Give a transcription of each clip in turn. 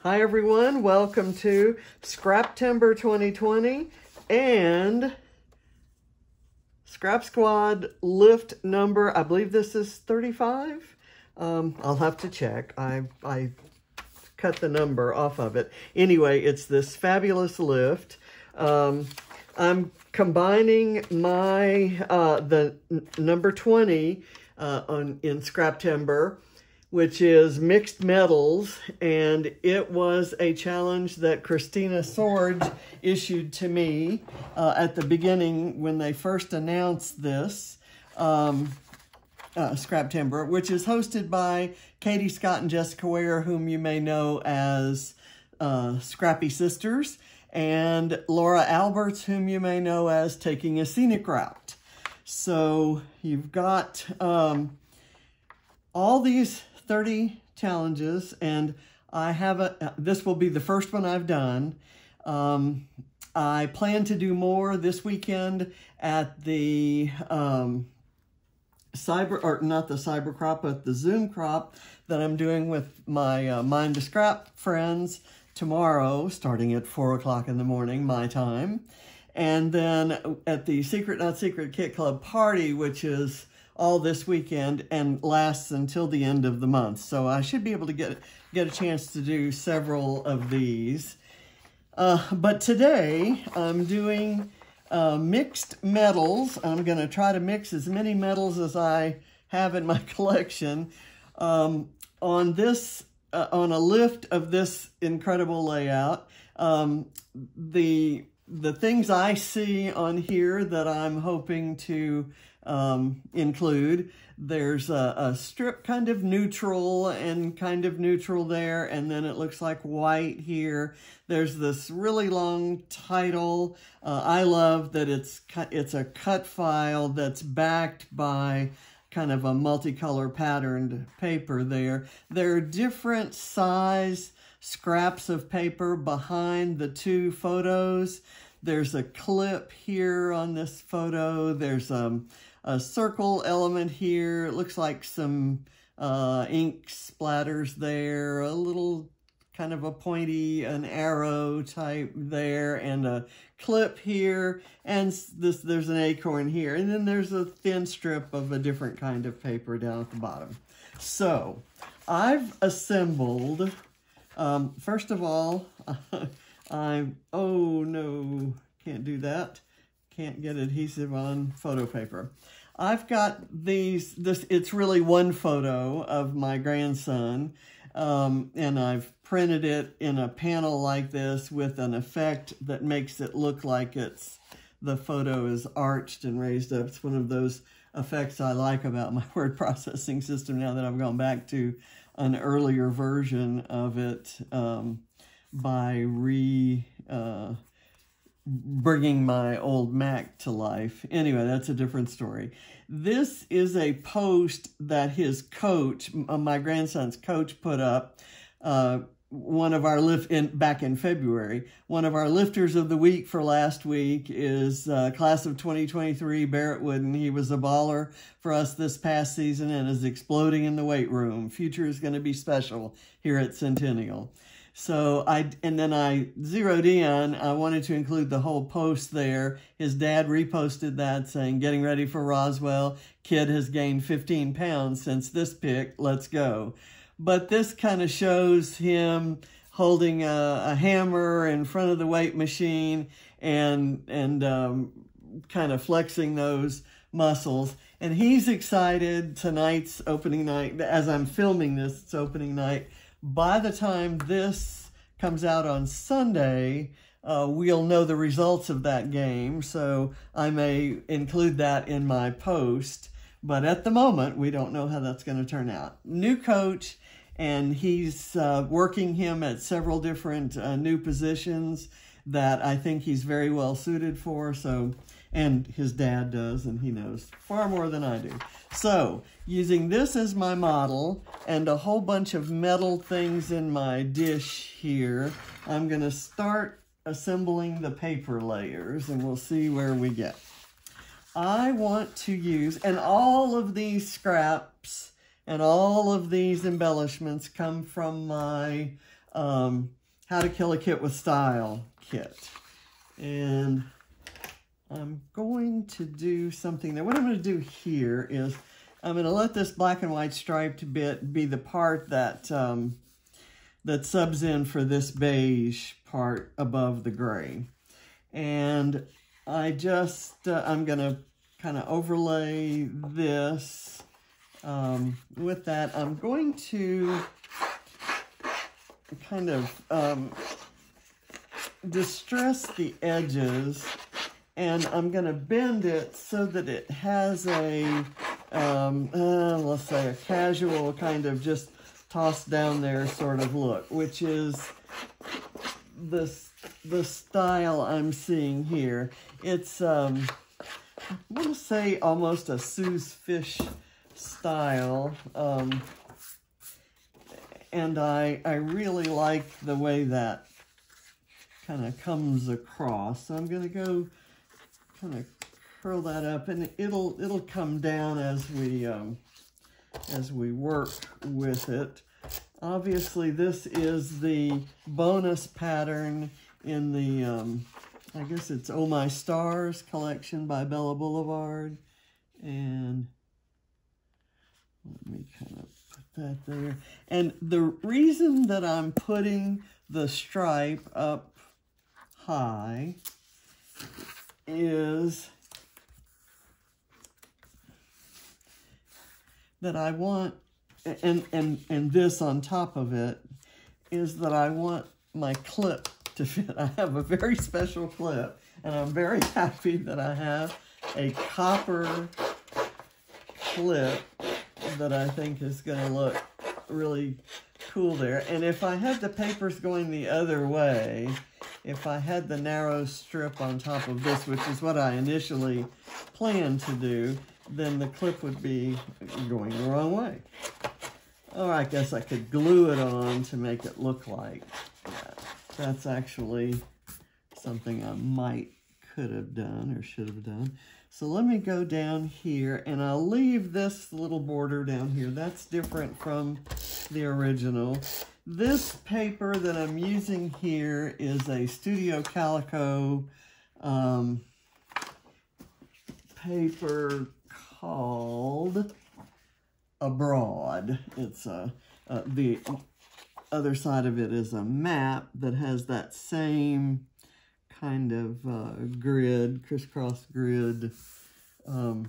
Hi everyone, welcome to Scraptember 2020 and Scrap Squad lift number, I believe this is 35. I'll have to check. I cut the number off of it. Anyway, it's this fabulous lift. I'm combining my the number 20 in Scraptember, which is mixed metals, and it was a challenge that Khristina Sorge issued to me at the beginning when they first announced this Scraptember, which is hosted by Katie Scott and Jessica Ware, whom you may know as Scrappy Sisters, and Laura Alberts, whom you may know as Taking a Scenic Route. So you've got all these 30 challenges, and I have this will be the first one I've done. I plan to do more this weekend at the not the cyber crop, but the Zoom crop that I'm doing with my Mind to Scrap friends tomorrow, starting at 4 o'clock in the morning, my time. And then at the Secret Not Secret Kit Club party, which is all this weekend and lasts until the end of the month. So I should be able to get a chance to do several of these. But today I'm doing mixed metals. I'm going to try to mix as many metals as I have in my collection on a lift of this incredible layout. The things I see on here that I'm hoping to include, there's a strip kind of neutral and kind of neutral there, and then it looks like white here. There's this really long title. I love that it's a cut file that's backed by kind of a multicolor patterned paper there. There are different size scraps of paper behind the two photos. There's a clip here on this photo. There's a circle element here. It looks like some ink splatters there, a little kind of a pointy, an arrow type there, and a clip here, and there's an acorn here, and then there's a thin strip of a different kind of paper down at the bottom. So I've assembled, first of all, oh no, can't do that. Can't get adhesive on photo paper. I've got it's really one photo of my grandson, and I've printed it in a panel like this with an effect that makes it look like the photo is arched and raised up. It's one of those effects I like about my word processing system now that I've gone back to an earlier version of it by bringing my old Mac to life. Anyway, that's a different story. This is a post that his coach, my grandson's coach, put up. One of our back in February. One of our lifters of the week for last week is class of 2023, Barrett Wooden. He was a baller for us this past season and is exploding in the weight room. Future is going to be special here at Centennial. So then I zeroed in. I wanted to include the whole post there. His dad reposted that saying, "Getting ready for Roswell. Kid has gained 15 pounds since this pic. Let's go." But this kind of shows him holding a hammer in front of the weight machine and kind of flexing those muscles. And he's excited. Tonight's opening night. As I'm filming this, it's opening night. By the time this comes out on Sunday, we'll know the results of that game, so I may include that in my post. But at the moment, we don't know how that's going to turn out. New coach, and he's working him at several different new positions that I think he's very well suited for. So, and his dad does, and he knows far more than I do. So, using this as my model and a whole bunch of metal things in my dish here, I'm going to start assembling the paper layers, and we'll see where we get. I want to use, and all of these scraps and all of these embellishments come from my How to Kill a Kit with Style kit. And I'm going to do something there. What I'm going to do here is I'm going to let this black and white striped bit be the part that that subs in for this beige part above the gray. And I just, I'm going to kind of overlay this with that. I'm going to kind of distress the edges, and I'm going to bend it so that it has a, let's say a casual kind of just tossed down there sort of look, which is the style I'm seeing here. It's, I'm going to say almost a Sue's Fish style, and I really like the way that kind of comes across. So I'm going to go kind of curl that up, and it'll come down as we work with it. Obviously, this is the bonus pattern in the, I guess it's Oh My Stars collection by Bella Boulevard. And let me kind of put that there. And the reason that I'm putting the stripe up high is that I want, and this on top of it, is that I want my clip to fit. I have a very special clip, and I'm very happy that I have a copper clip that I think is going to look really cool there. And if I had the papers going the other way, if I had the narrow strip on top of this, which is what I initially planned to do, then the clip would be going the wrong way. Or I guess I could glue it on to make it look like that. That's actually something I could have done or should have done. So let me go down here, and I'll leave this little border down here. That's different from the original. This paper that I'm using here is a Studio Calico paper called Abroad. It's the other side of it is a map that has that same kind of grid, crisscross grid. Okay,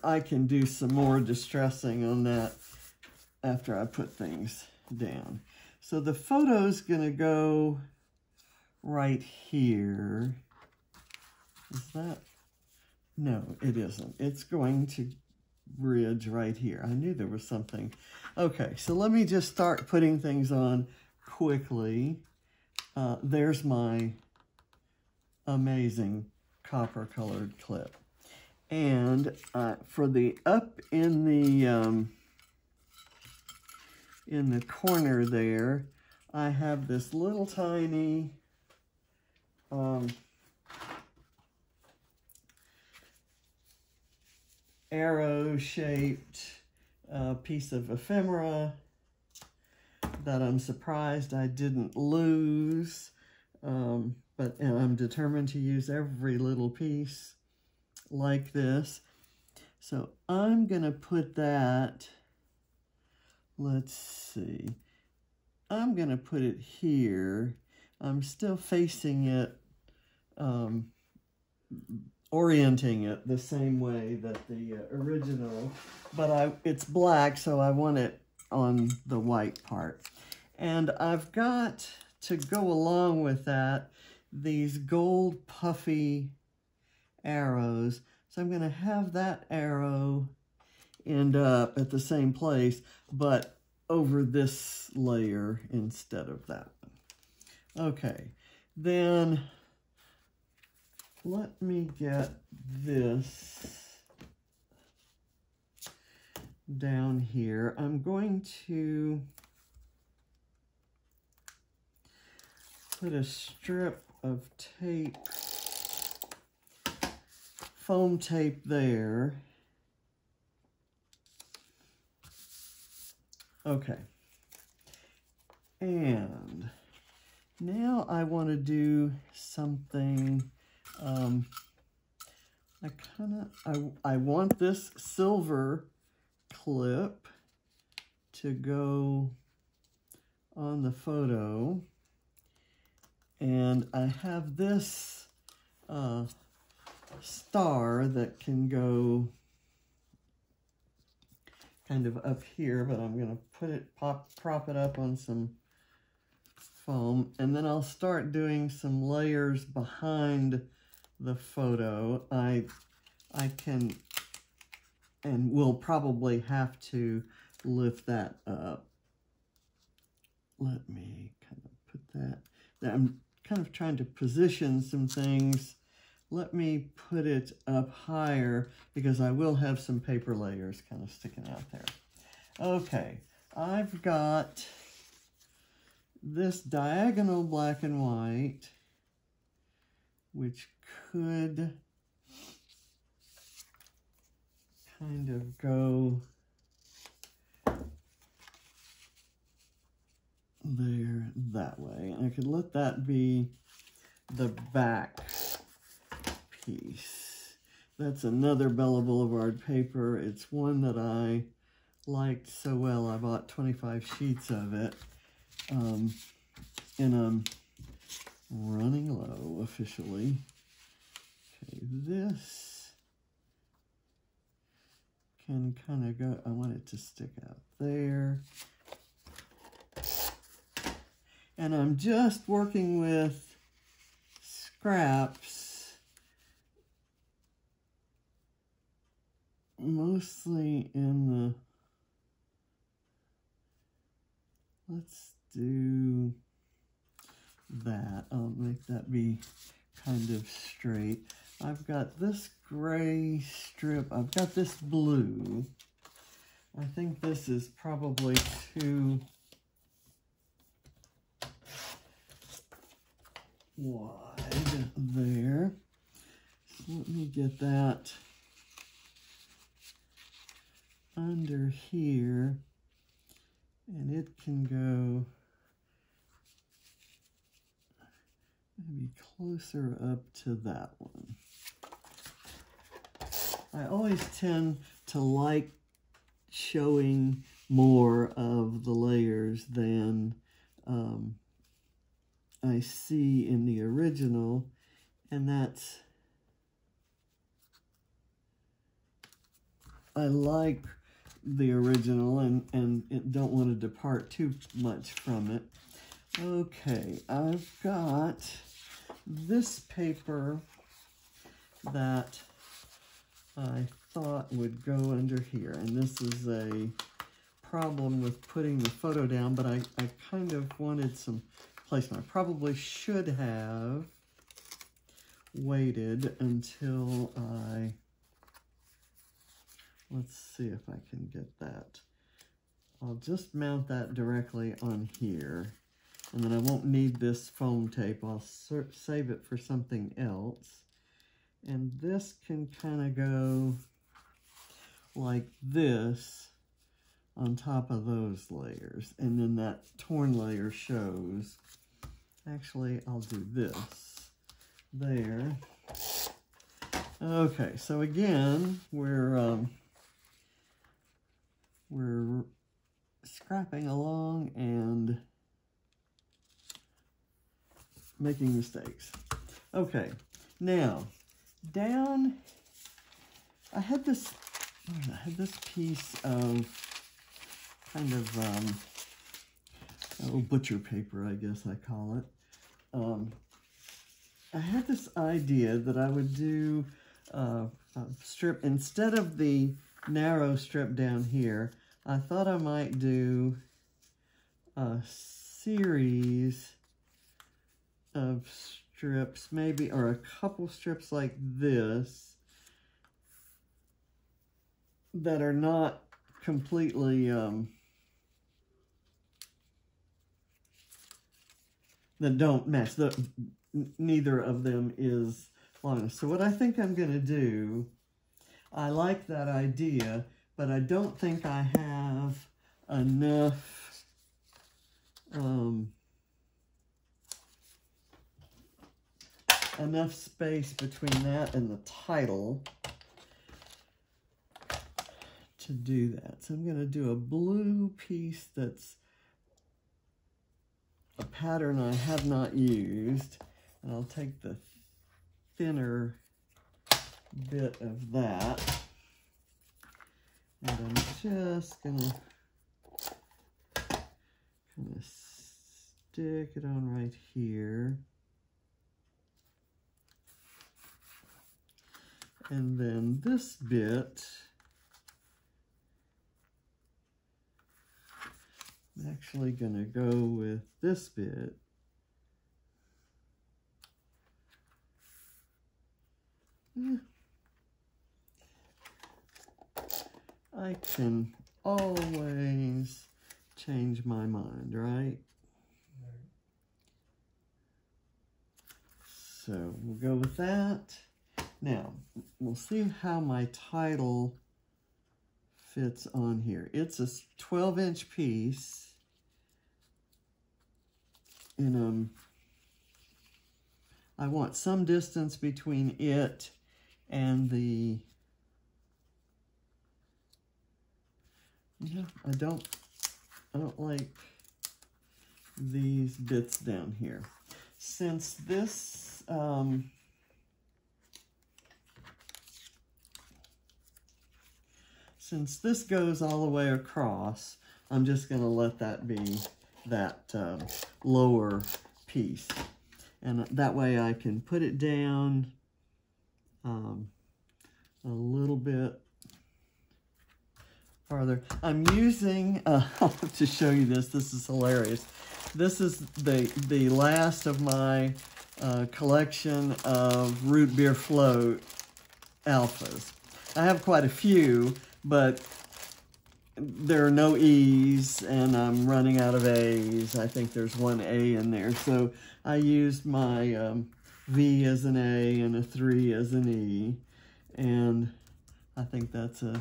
I can do some more distressing on that after I put things down. So the photo's gonna go right here. Is that? No, it isn't. It's going to bridge right here. I knew there was something. Okay, so let me just start putting things on quickly. There's my amazing copper colored clip. And for the up in the corner there, I have this little tiny arrow-shaped piece of ephemera that I'm surprised I didn't lose, and I'm determined to use every little piece like this. So I'm going to put that, let's see, I'm going to put it here. I'm still facing it, orienting it the same way that the original, but it's black, so I want it on the white part. And I've got to go along with that these gold puffy arrows. So I'm going to have that arrow end up at the same place, but over this layer instead of that one. Okay, then let me get this down here. I'm going to put a strip of tape, foam tape there. Okay. And now I want to do something, I want this silver clip to go on the photo, and I have this star that can go kind of up here, but I'm going to put it, prop it up on some foam, and then I'll start doing some layers behind the photo. I can, and will probably have to lift that up. Let me kind of put that, I'm kind of trying to position some things. Let me put it up higher because I will have some paper layers kind of sticking out there. Okay, I've got this diagonal black and white, which could kind of go there that way. I could let that be the back piece. That's another Bella Boulevard paper. It's one that I liked so well. I bought 25 sheets of it. And I'm running low officially. Okay, this can kind of go, I want it to stick out there. And I'm just working with scraps, mostly in the, let's do that. I'll make that be kind of straight. I've got this gray strip. I've got this blue. I think this is probably too wide there. So let me get that under here, and it can go maybe closer up to that one. I always tend to like showing more of the layers than I see in the original, and that's, I like the original and don't want to depart too much from it. Okay, I've got this paper that I thought would go under here, and this is a problem with putting the photo down, but I kind of wanted some placement. I probably should have waited until let's see if I can get that. I'll just mount that directly on here, and then I won't need this foam tape. I'll save it for something else. And this can kind of go like this on top of those layers, and then that torn layer shows. Actually, I'll do this there. Okay, so again, we're scrapping along and making mistakes. Okay, now down, I had this piece of kind of butcher paper, I guess I call it. I had this idea that I would do a strip, instead of the narrow strip down here, I thought I might do a series of strips, maybe, or a couple strips like this that are not completely that don't match. Neither of them is long enough. So what I think I'm going to do, I like that idea, but I don't think I have enough enough space between that and the title to do that. So I'm going to do a blue piece that's a pattern I have not used, and I'll take the thinner bit of that, and I'm just going to kind of stick it on right here. And then this bit, I'm actually going to go with this bit. I can always change my mind, right? So we'll go with that. Now, we'll see how my title fits on here. It's a 12-inch piece, and I want some distance between it and the, I don't like these bits down here. Since this since this goes all the way across, I'm just going to let that be that lower piece. And that way I can put it down a little bit farther. I'm using, to show you this, this is hilarious. This is the last of my collection of root beer float alphas. I have quite a few, but there are no E's, and I'm running out of A's. I think there's one A in there. So I used my V as an A and a 3 as an E, and I think that's a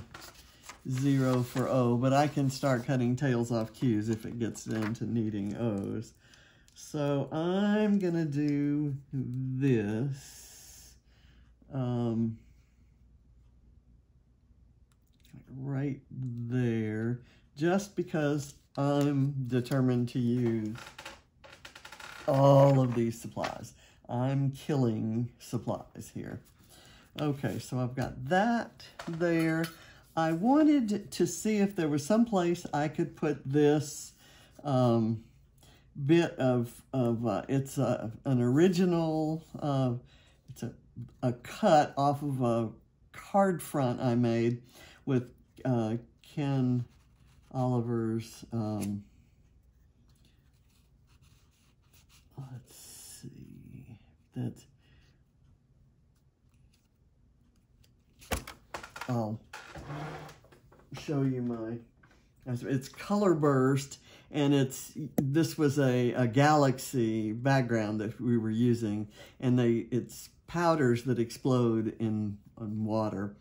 0 for O, but I can start cutting tails off Q's if it gets down to needing O's. So I'm gonna do this right there, just because I'm determined to use all of these supplies. I'm killing supplies here. Okay, so I've got that there. I wanted to see if there was some place I could put this bit of it's an original, it's a cut off of a card front I made with Ken Oliver's, let's see, that's, I'll show you my, it's Color Burst, and this was a Galaxy background that we were using, and it's powders that explode in water.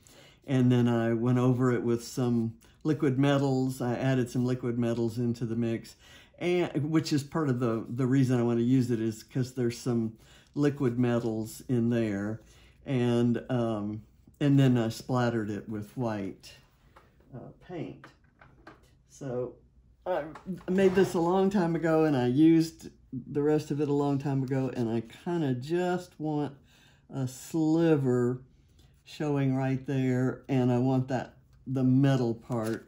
And then I went over it with some liquid metals. I added some liquid metals into the mix, and which is part of the reason I want to use it, is because there's some liquid metals in there. And then I splattered it with white paint. So I made this a long time ago, and I used the rest of it a long time ago, and I kind of just want a sliver showing right there, and I want the metal part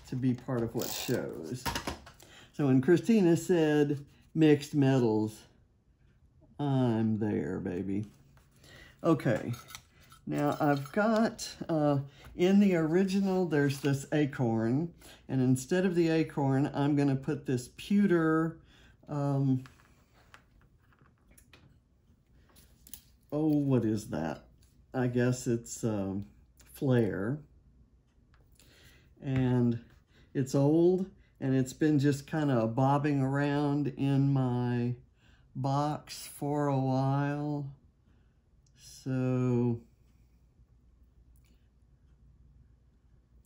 to be part of what shows. So when Khristina said mixed metals, I'm there, baby. Okay, now I've got, in the original, there's this acorn, and instead of the acorn, I'm gonna put this pewter, oh, what is that? I guess it's flare, and it's old, and it's been just kind of bobbing around in my box for a while. So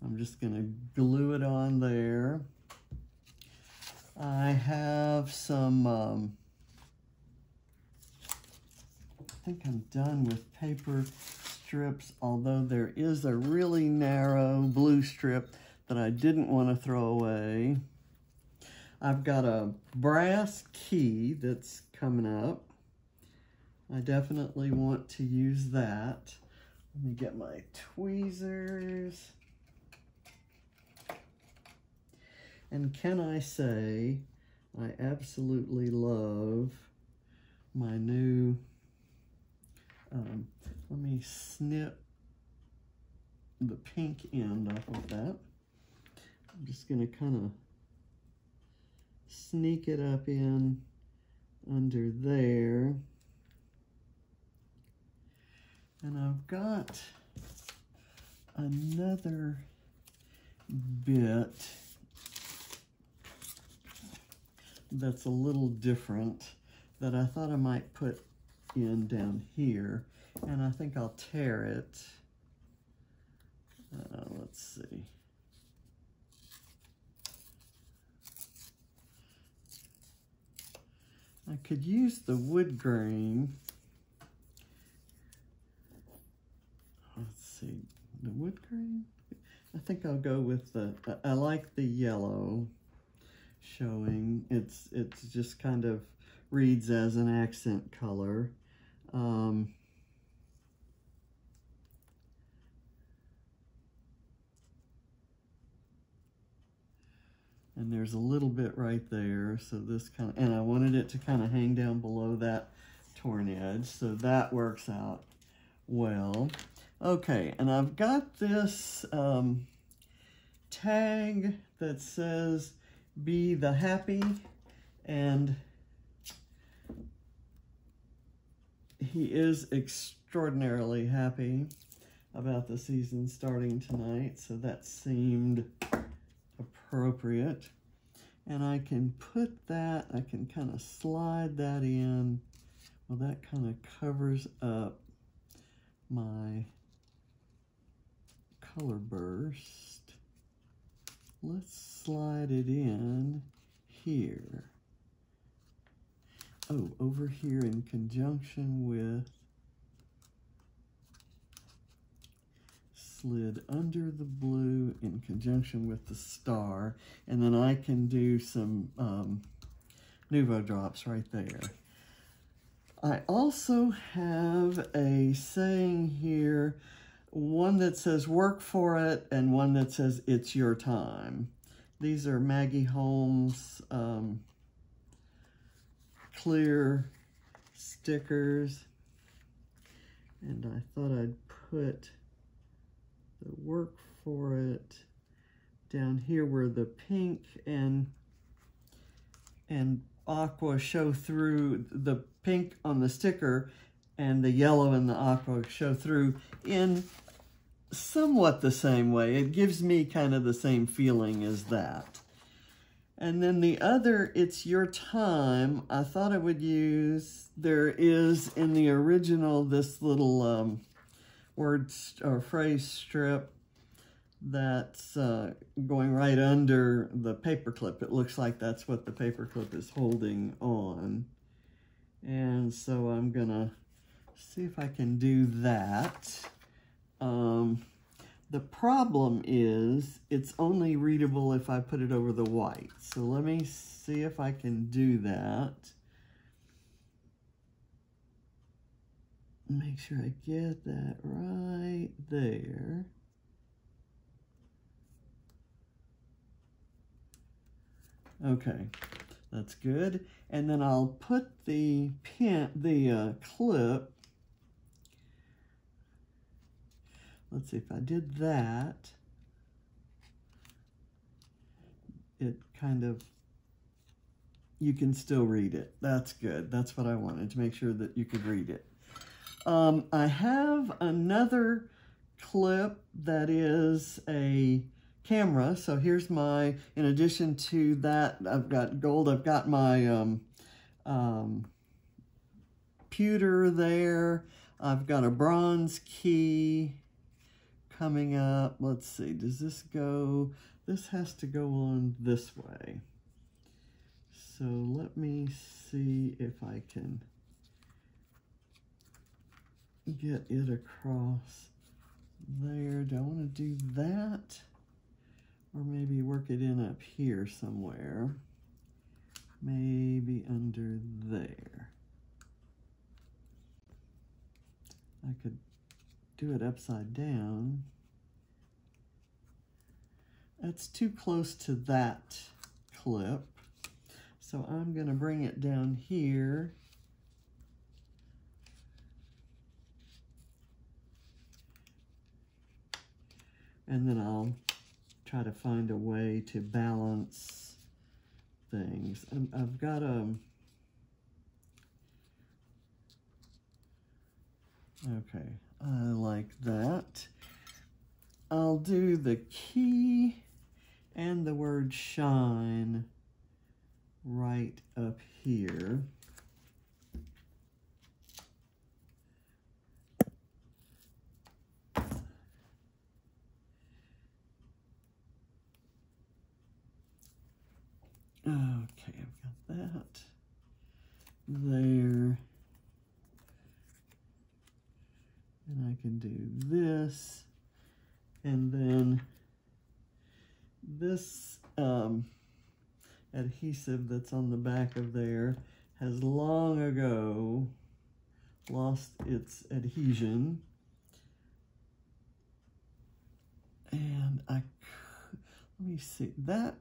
I'm just going to glue it on there. I have some, I think I'm done with paper strips, although there is a really narrow blue strip that I didn't want to throw away. I've got a brass key that's coming up. I definitely want to use that. Let me get my tweezers. And can I say, I absolutely love my new, let me snip the pink end off of that. I'm just going to kind of sneak it up in under there. And I've got another bit that's a little different that I thought I might put in down here, and I think I'll tear it. Let's see. I could use the wood grain. Let's see, the wood grain? I think I'll go with the, I like the yellow showing. It's just kind of reads as an accent color. And there's a little bit right there, so this kind of, and I wanted it to kind of hang down below that torn edge, so that works out well. Okay, and I've got this tag that says, "Be the happy," and he is extraordinarily happy about the season starting tonight, so that seemed appropriate. And I can put that, I can kind of slide that in. Well, that kind of covers up my color burst. Let's slide it in here. Oh, over here in conjunction with, slid under the blue in conjunction with the star, and then I can do some Nuvo drops right there. I also have a saying here, one that says "work for it" and one that says "it's your time." These are Maggie Holmes clear stickers, and I thought I'd put the "work for it" down here where the pink and aqua show through. The pink on the sticker and the yellow and the aqua show through in somewhat the same way. It gives me kind of the same feeling as that. And then the other, "it's your time," I thought I would use, there is in the original this little word or phrase strip that's going right under the paperclip. It looks like that's what the paperclip is holding on. And so I'm gonna see if I can do that. The problem is it's only readable if I put it over the white. So let me see if I can do that. Make sure I get that right there. Okay, that's good. And then I'll put the clip. Let's see if I did that. It kind of, you can still read it. That's good. That's what I wanted, to make sure that you could read it. I have another clip that is a camera. So here's my, in addition to that, I've got gold. I've got my pewter there. I've got a bronze key, coming up. Let's see, does this go, this has to go on this way. So let me see if I can get it across there. Do I want to do that? Or maybe work it in up here somewhere. Maybe under there. I could do it upside down. That's too close to that clip. So I'm going to bring it down here. And then I'll try to find a way to balance things. I've got a... Okay, I like that. I'll do the key and the word shine right up here. Okay, I've got that there. And I can do this. And then this adhesive that's on the back of there has long ago lost its adhesion. And let me see, that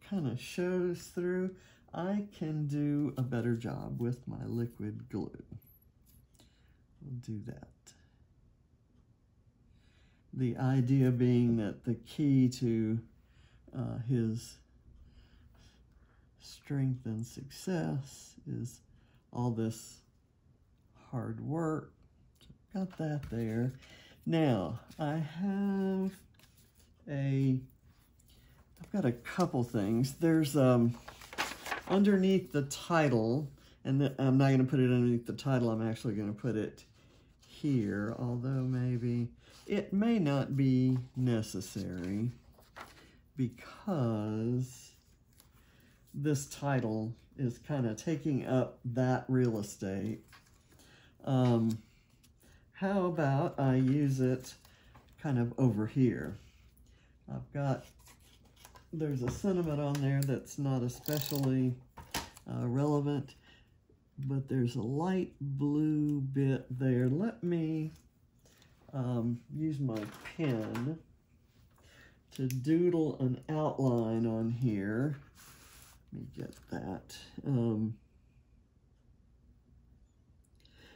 kind of shows through. I can do a better job with my liquid glue. I'll do that. The idea being that the key to his strength and success is all this hard work. Got that there. Now, I've got a couple things. There's underneath the title, and I'm not going to put it underneath the title, I'm actually going to put it here, although maybe it may not be necessary because this title is kind of taking up that real estate. How about I use it kind of over here? There's a sentiment on there that's not especially relevant, but there's a light blue bit there. Let me use my pen to doodle an outline on here. Let me get that.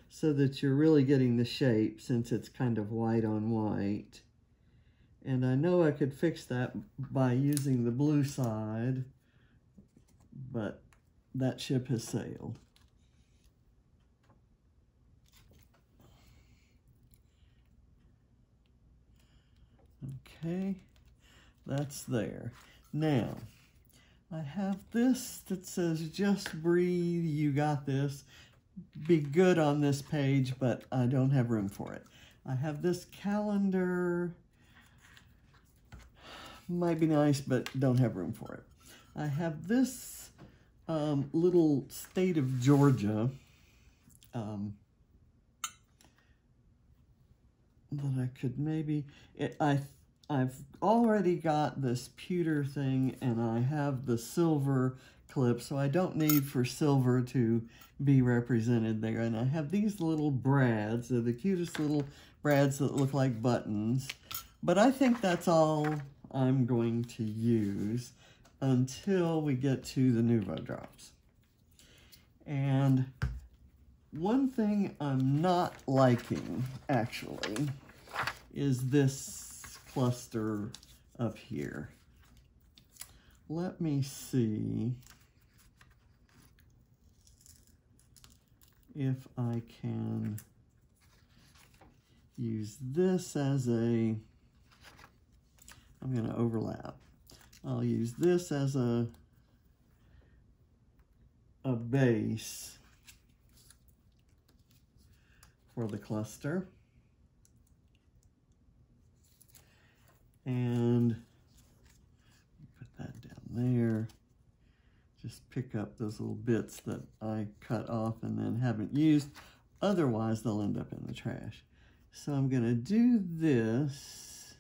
So that you're really getting the shape, since it's kind of white on white. And I know I could fix that by using the blue side, but that ship has sailed. Okay, that's there. Now, I have this that says, just breathe, you got this. Be good on this page, but I don't have room for it. I have this calendar, might be nice, but don't have room for it. I have this little state of Georgia that I could maybe, I've already got this pewter thing, and I have the silver clip, so I don't need for silver to be represented there. And I have these little brads. They're the cutest little brads that look like buttons. But I think that's all I'm going to use until we get to the Nouveau drops. And one thing I'm not liking, actually, is this cluster up here. Let me see if I can use this as a, I'm going to overlap. I'll use this as a base for the cluster. And put that down there. Just pick up those little bits that I cut off and then haven't used. Otherwise, they'll end up in the trash. So I'm going to do this.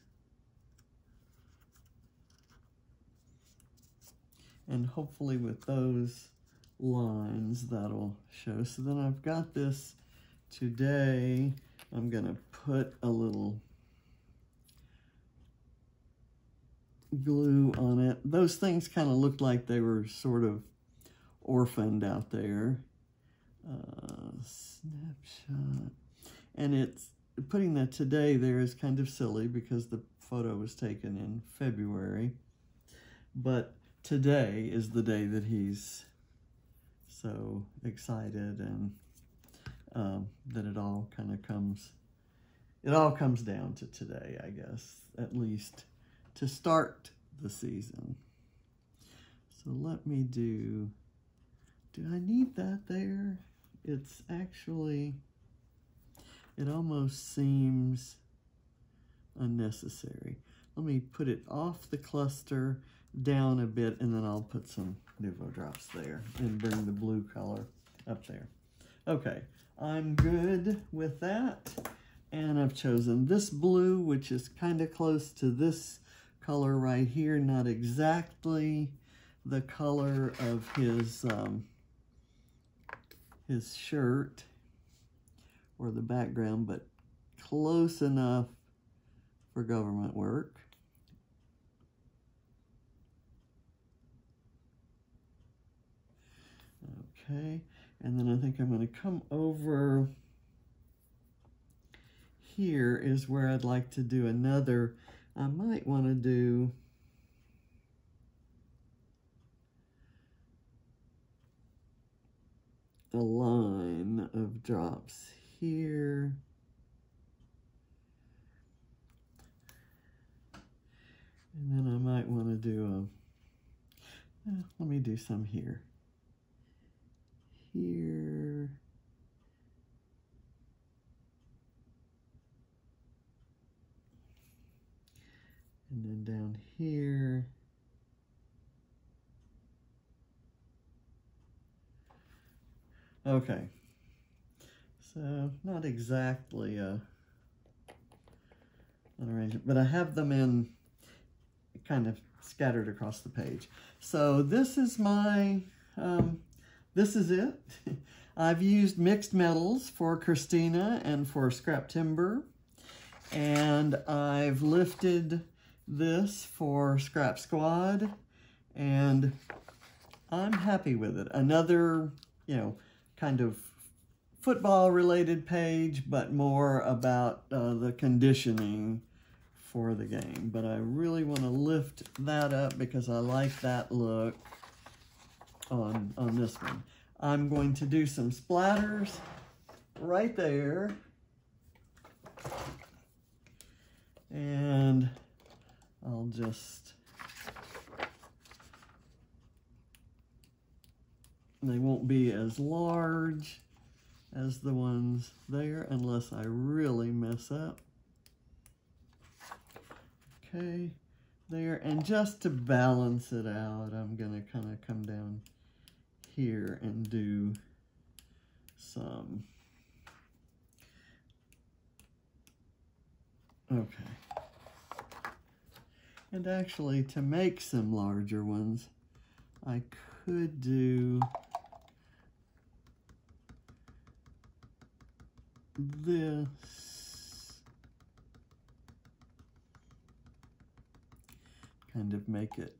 And hopefully with those lines, that'll show. So then I've got this today. I'm going to put a little glue on it. Those things kind of looked like they were sort of orphaned out there. Snapshot. And it's putting that today there is kind of silly because the photo was taken in February. But today is the day that he's so excited, and that it all kind of comes down to today, I guess, at least to start the season. So let me do I need that there? It's actually, it almost seems unnecessary. Let me put it off the cluster down a bit, and then I'll put some Nuvo drops there and bring the blue color up there. Okay, I'm good with that. And I've chosen this blue, which is kind of close to this color right here, not exactly the color of his shirt or the background, but close enough for government work. Okay, and then I think I'm going to come over here is where I'd like to do another. I might want to do a line of drops here. And then I might want to do let me do some here. Here. And then down here. Okay. So not exactly an arrangement, but I have them in kind of scattered across the page. So this is my, this is it. I've used mixed metals for Khristina and for Scraptember, and I've lifted this for Scrap Squad, and I'm happy with it. Another, you know, kind of football related page, but more about the conditioning for the game. But I really want to lift that up because I like that look on this one. I'm going to do some splatters right there. And I'll just, they won't be as large as the ones there unless I really mess up. Okay, there, and just to balance it out, I'm gonna kind of come down here and do some, okay. And actually, to make some larger ones, I could do this. Kind of make it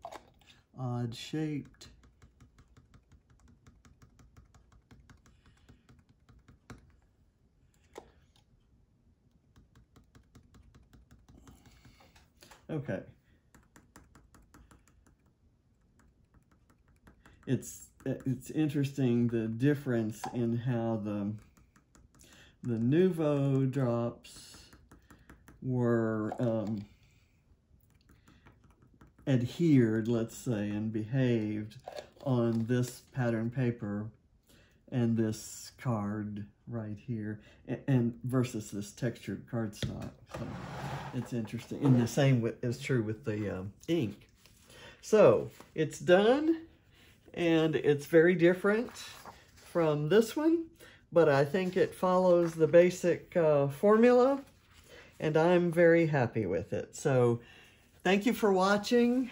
odd shaped. Okay. It's interesting the difference in how the Nuvo drops were adhered, let's say, and behaved on this pattern paper and this card right here, and versus this textured cardstock. So It's interesting. And the same is true with the ink. So it's done, and it's very different from this one, but I think it follows the basic formula, and I'm very happy with it. So thank you for watching.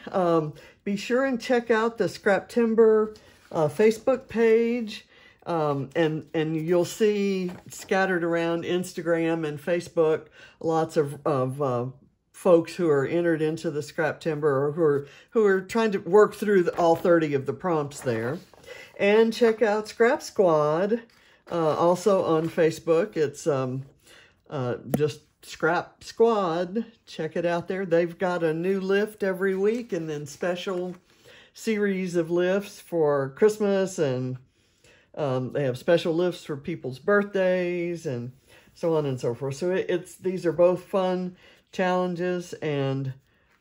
Be sure and check out the Scraptember Facebook page, and you'll see scattered around Instagram and Facebook lots of folks who are entered into the Scraptember, or who are trying to work through all 30 of the prompts there. And check out Scrap Squad, also on Facebook. It's just Scrap Squad. Check it out there. They've got a new lift every week, and then special series of lifts for Christmas, and they have special lifts for people's birthdays, and so on and so forth. So these are both fun challenges, and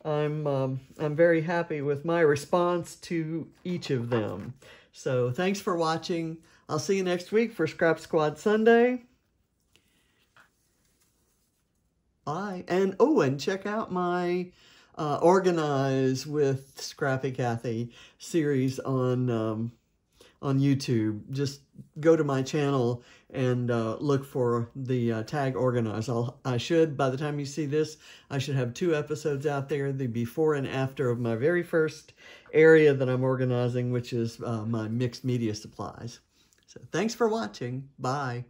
I'm very happy with my response to each of them. So thanks for watching. I'll see you next week for Scrap Squad Sunday. Bye. And and check out my Organize with Scrappy Kathy series on YouTube. Just go to my channel and look for the tag Organize. I should, by the time you see this, I should have 2 episodes out there, the before and after of my very first area that I'm organizing, which is my mixed media supplies. So thanks for watching. Bye.